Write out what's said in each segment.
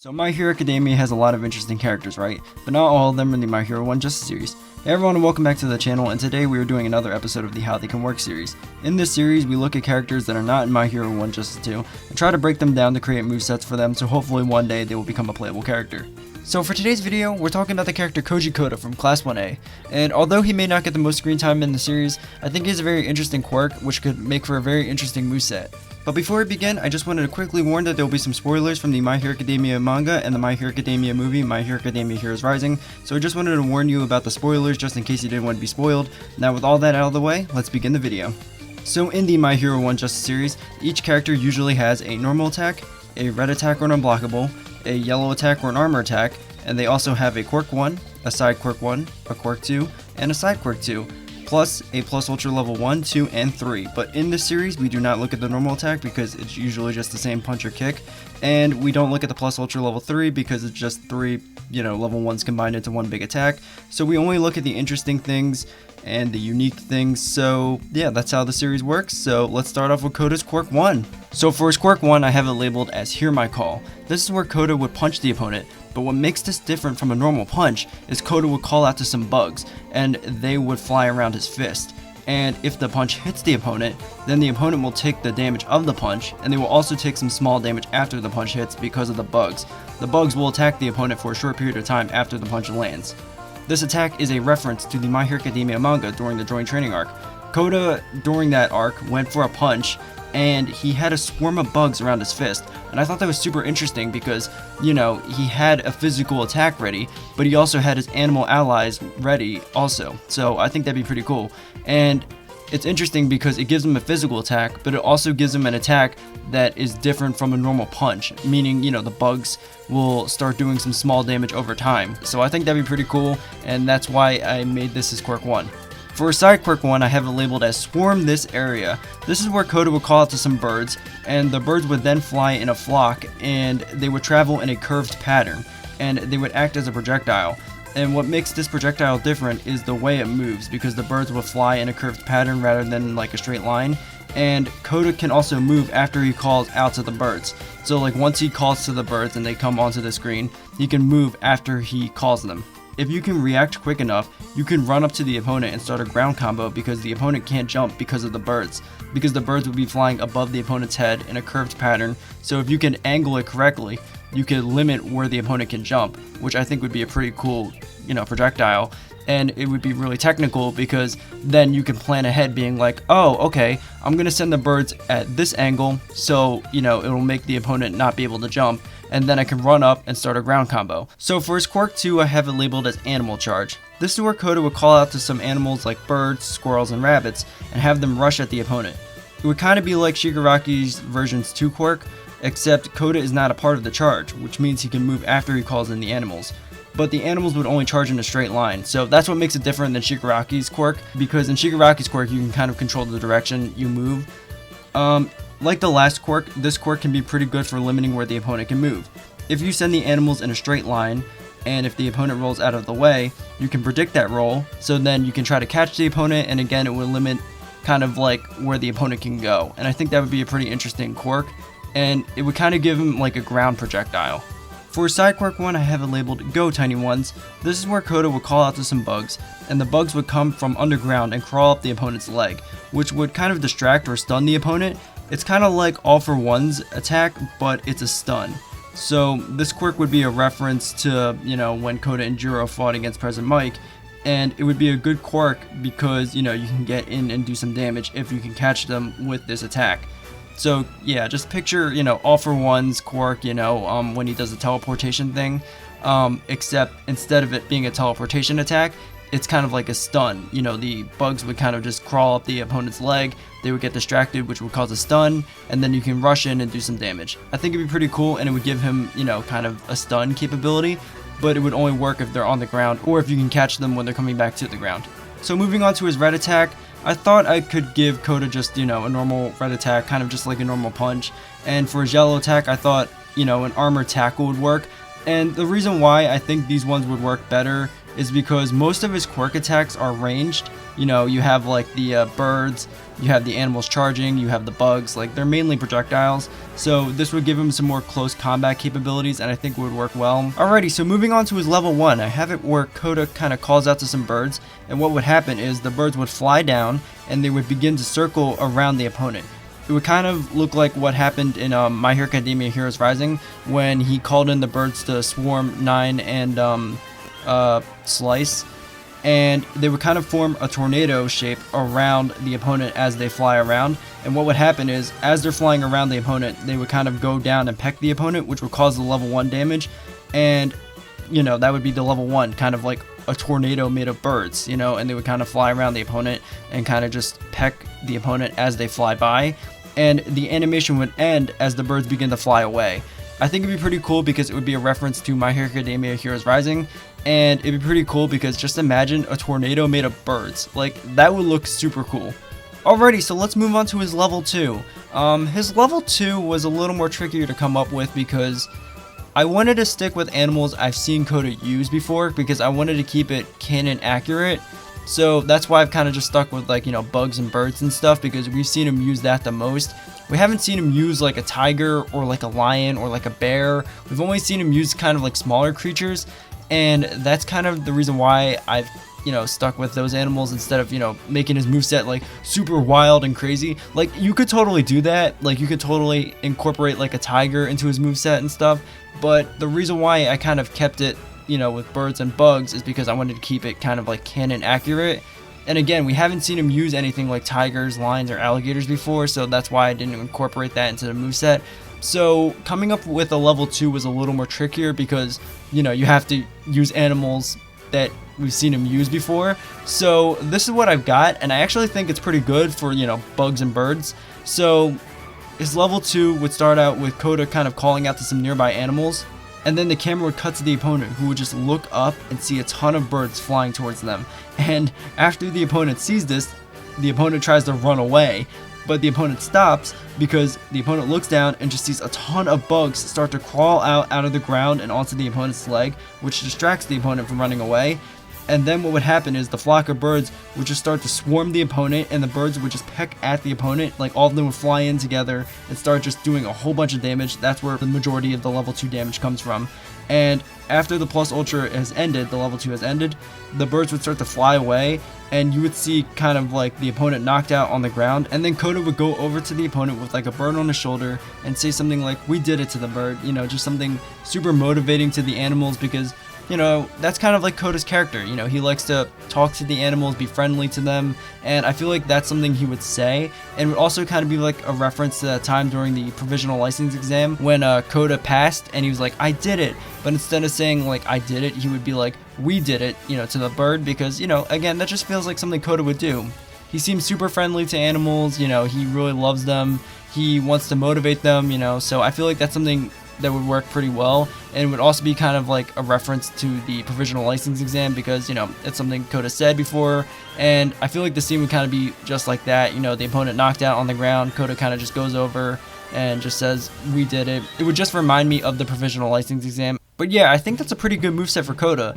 So My Hero Academia has a lot of interesting characters, right? But not all of them in the My Hero 1 Justice series. Hey everyone, and welcome back to the channel, and today we are doing another episode of the How They Can Work series. In this series, we look at characters that are not in My Hero 1 Justice 2, and try to break them down to create movesets for them, so hopefully one day they will become a playable character. So for today's video, we're talking about the character Koda from Class 1A, and although he may not get the most screen time in the series, I think he has a very interesting quirk, which could make for a very interesting moveset. But before we begin, I just wanted to quickly warn that there will be some spoilers from the My Hero Academia manga and the My Hero Academia movie, My Hero Academia Heroes Rising, so I just wanted to warn you about the spoilers just in case you didn't want to be spoiled. Now with all that out of the way, let's begin the video. So in the My Hero 1 Justice series, each character usually has a normal attack, a red attack or an unblockable, a yellow attack or an armor attack, and they also have a quirk 1, a side quirk 1, a quirk 2, and a side quirk 2. Plus a plus ultra level 1, 2, and 3. But in this series, we do not look at the normal attack because it's usually just the same punch or kick. And we don't look at the plus ultra level 3 because it's just 3, level 1s combined into one big attack. So we only look at the interesting things and the unique things. So yeah, that's how the series works. So let's start off with Koda's quirk 1. So for his quirk 1, I have it labeled as Hear My Call. This is where Koda would punch the opponent. But what makes this different from a normal punch is Koda would call out to some bugs, and they would fly around his fist. And if the punch hits the opponent, then the opponent will take the damage of the punch, and they will also take some small damage after the punch hits because of the bugs. The bugs will attack the opponent for a short period of time after the punch lands. This attack is a reference to the My Hero Academia manga during the Joint Training arc. Koda, during that arc, went for a punch, and he had a swarm of bugs around his fist. And I thought that was super interesting because, he had a physical attack ready, but he also had his animal allies ready also. So I think that'd be pretty cool. And it's interesting because it gives him a physical attack, but it also gives him an attack that is different from a normal punch, meaning, the bugs will start doing some small damage over time. So I think that'd be pretty cool, and that's why I made this as quirk 1. For side quirk 1, I have it labeled as Swarm This Area. This is where Koda would call out to some birds, and the birds would then fly in a flock, and they would travel in a curved pattern, and they would act as a projectile. And what makes this projectile different is the way it moves, because the birds will fly in a curved pattern rather than like a straight line. And Koda can also move after he calls out to the birds. So like once he calls to the birds and they come onto the screen, he can move after he calls them. If you can react quick enough, you can run up to the opponent and start a ground combo because the opponent can't jump because of the birds. Because the birds would be flying above the opponent's head in a curved pattern. So if you can angle it correctly, you can limit where the opponent can jump, which I think would be a pretty cool, projectile. And it would be really technical because then you can plan ahead being like, oh, okay, I'm going to send the birds at this angle so, it'll make the opponent not be able to jump. And then I can run up and start a ground combo. So for his quirk 2, I have it labeled as Animal Charge. This is where Koda would call out to some animals like birds, squirrels, and rabbits and have them rush at the opponent. It would kind of be like Shigaraki's version's 2 quirk, except Koda is not a part of the charge, which means he can move after he calls in the animals. But the animals would only charge in a straight line, so that's what makes it different than Shigaraki's quirk, because in Shigaraki's quirk you can kind of control the direction you move. Like the last quirk, this quirk can be pretty good for limiting where the opponent can move. If you send the animals in a straight line, and if the opponent rolls out of the way, you can predict that roll, so then you can try to catch the opponent, and again it will limit kind of like where the opponent can go. And I think that would be a pretty interesting quirk, and it would kind of give him like a ground projectile. For side quirk 1, I have it labeled Go Tiny Ones. This is where Koda would call out to some bugs, and the bugs would come from underground and crawl up the opponent's leg, which would kind of distract or stun the opponent. It's kind of like All for One's attack, but it's a stun. So this quirk would be a reference to, when Koda and Jiro fought against President Mike, and it would be a good quirk because, you can get in and do some damage if you can catch them with this attack. So yeah, just picture, All for One's quirk, when he does the teleportation thing, except instead of it being a teleportation attack, it's kind of like a stun. The bugs would kind of just crawl up the opponent's leg, they would get distracted, which would cause a stun, and then you can rush in and do some damage. I think it'd be pretty cool, and it would give him, kind of a stun capability, but it would only work if they're on the ground, or if you can catch them when they're coming back to the ground. So moving on to his red attack, I thought I could give Koda just, a normal red attack, kind of just like a normal punch, and for his yellow attack, I thought, an armor tackle would work. And the reason why I think these ones would work better is because most of his quirk attacks are ranged, You know, you have like the birds, you have the animals charging, you have the bugs, like they're mainly projectiles. So this would give him some more close combat capabilities, and I think would work well. Alrighty, so moving on to his level 1, I have it where Koda kind of calls out to some birds, and what would happen is the birds would fly down and they would begin to circle around the opponent. It would kind of look like what happened in My Hero Academia Heroes Rising when he called in the birds to Swarm, 9, and Slice, and they would kind of form a tornado shape around the opponent as they fly around. And what would happen is, as they're flying around the opponent, they would kind of go down and peck the opponent, which would cause the level 1 damage. And, you know, that would be the level 1, kind of like a tornado made of birds, you know, and they would kind of fly around the opponent and kind of just peck the opponent as they fly by. And the animation would end as the birds begin to fly away. I think it'd be pretty cool because it would be a reference to My Hero Academia Heroes Rising, and it'd be pretty cool because just imagine a tornado made of birds. Like, that would look super cool. Alrighty, so let's move on to his level 2. His level 2 was a little more trickier to come up with because I wanted to stick with animals I've seen Koda use before because I wanted to keep it canon accurate. So that's why I've kind of just stuck with, like, you know, bugs and birds and stuff, because we've seen him use that the most. We haven't seen him use like a tiger or like a lion or like a bear. We've only seen him use kind of like smaller creatures, and that's kind of the reason why I've, you know, stuck with those animals instead of, you know, making his moveset like super wild and crazy. Like, you could totally do that. Like, you could totally incorporate like a tiger into his moveset and stuff. But the reason why I kind of kept it, you know, with birds and bugs is because I wanted to keep it kind of like canon accurate. And again, we haven't seen him use anything like tigers, lions, or alligators before, so that's why I didn't incorporate that into the moveset. So coming up with a level 2 was a little more trickier because, you know, you have to use animals that we've seen him use before. So this is what I've got, and I actually think it's pretty good for, you know, bugs and birds. So his level 2 would start out with Koda kind of calling out to some nearby animals, and then the camera would cut to the opponent, who would just look up and see a ton of birds flying towards them. And after the opponent sees this, the opponent tries to run away, but the opponent stops because the opponent looks down and just sees a ton of bugs start to crawl out of the ground and onto the opponent's leg, which distracts the opponent from running away. And then what would happen is the flock of birds would just start to swarm the opponent, and the birds would just peck at the opponent. Like, all of them would fly in together and start just doing a whole bunch of damage. That's where the majority of the level 2 damage comes from. And after the plus ultra has ended, the level 2 has ended, the birds would start to fly away, and you would see kind of like the opponent knocked out on the ground. And then Koda would go over to the opponent with like a bird on his shoulder and say something like, "We did it," to the bird, you know, just something super motivating to the animals, because, you know, that's kind of like Koda's character. You know, he likes to talk to the animals, be friendly to them, and I feel like that's something he would say, and would also kind of be like a reference to that time during the provisional license exam when Koda passed and he was like, "I did it," but instead of saying like "I did it," he would be like, "We did it," you know, to the bird, because, you know, again, that just feels like something Koda would do. He seems super friendly to animals, you know, he really loves them, he wants to motivate them, you know, so I feel like that's something that would work pretty well, and it would also be kind of like a reference to the provisional license exam, because, you know, it's something Koda said before, and I feel like the scene would kind of be just like that. You know, the opponent knocked out on the ground, Koda kind of just goes over and just says, "We did it." It would just remind me of the provisional license exam. But yeah, I think that's a pretty good moveset for Koda.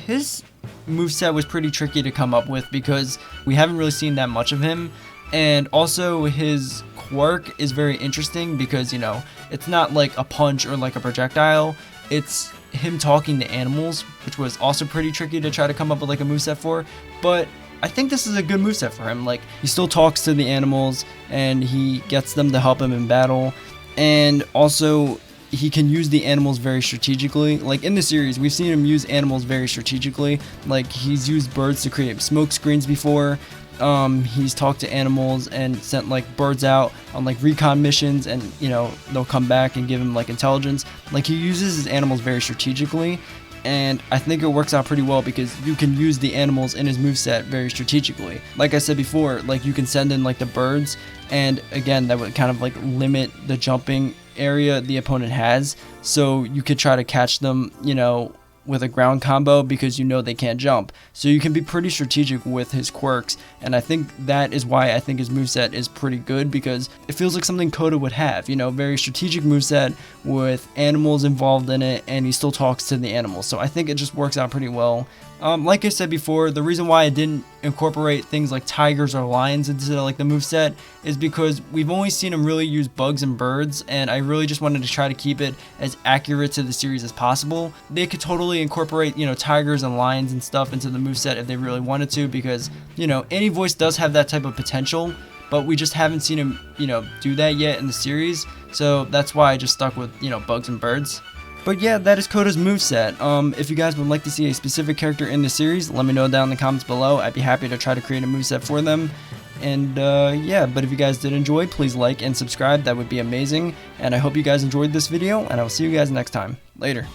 His moveset was pretty tricky to come up with because we haven't really seen that much of him, and also his quirk is very interesting because, you know, it's not like a punch or like a projectile, it's him talking to animals, which was also pretty tricky to try to come up with like a moveset for. But I think this is a good moveset for him. Like, he still talks to the animals and he gets them to help him in battle, and also he can use the animals very strategically. Like, in the series, we've seen him use animals very strategically. Like, he's used birds to create smoke screens before. He's talked to animals and sent like birds out on like recon missions, and, you know, they'll come back and give him like intelligence. Like, he uses his animals very strategically, and I think it works out pretty well because you can use the animals in his moveset very strategically. Like I said before, like, you can send in like the birds, and again, that would kind of like limit the jumping area the opponent has, so you could try to catch them, you know, with a ground combo, because you know they can't jump. So you can be pretty strategic with his quirks, and I think that is why I think his moveset is pretty good, because it feels like something Koda would have, you know, very strategic moveset with animals involved in it, and he still talks to the animals. So I think it just works out pretty well. Like I said before, the reason why I didn't incorporate things like tigers or lions into like the moveset is because we've only seen him really use bugs and birds, and I really just wanted to try to keep it as accurate to the series as possible. They could totally incorporate, you know, tigers and lions and stuff into the moveset if they really wanted to, because, you know, any voice does have that type of potential, but we just haven't seen him, you know, do that yet in the series. So that's why I just stuck with, you know, bugs and birds. But yeah, that is Koda's moveset. If you guys would like to see a specific character in the series, let me know down in the comments below. I'd be happy to try to create a moveset for them. And yeah, but if you guys did enjoy, please like and subscribe. That would be amazing. And I hope you guys enjoyed this video, and I will see you guys next time. Later.